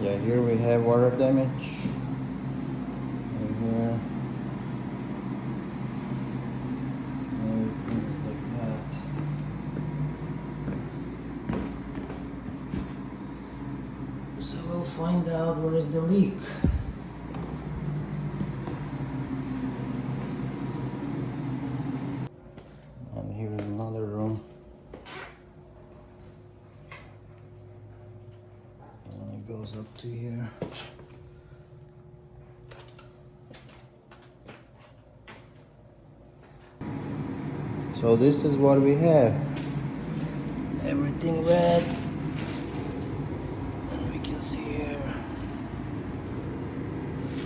Yeah, here we have water damage. Right here. Everything is like that. So we'll find out where is the leak. And here is another room. And it goes up to here. So this is what we have. Everything red. And we can see here.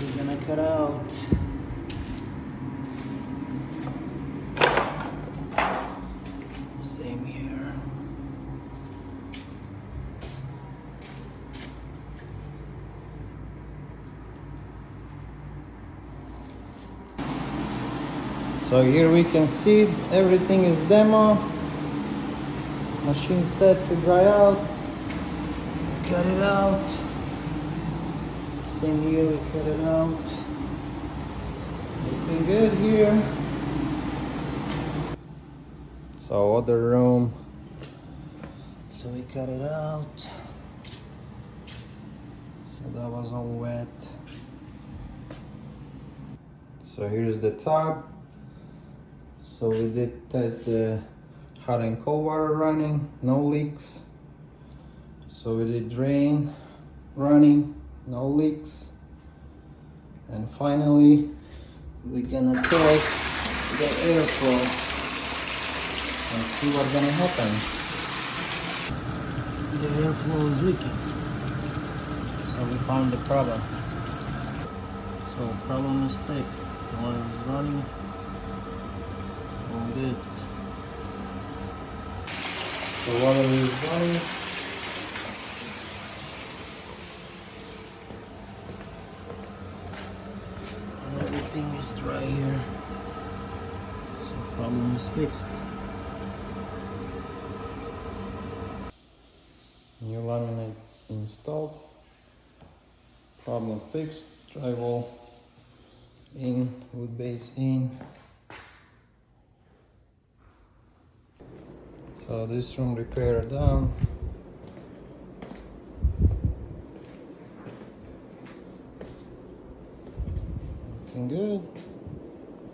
We're gonna cut out. Same here. So here we can see everything is demo. Machine set to dry out. Cut it out. Same here, we cut it out. Looking good here. So other room. So we cut it out. So that was all wet. So here's the tub. So we did test the hot and cold water running, no leaks. So we did drain running, no leaks. And finally, we're gonna test the airflow and see what's gonna happen. The airflow is leaking. So we found the problem. So problem is fixed. The water is running. All good. The water is running. And everything is dry here. So problem is fixed. New laminate installed. Problem fixed. Drywall in, wood base in. So this room repair done. Looking good.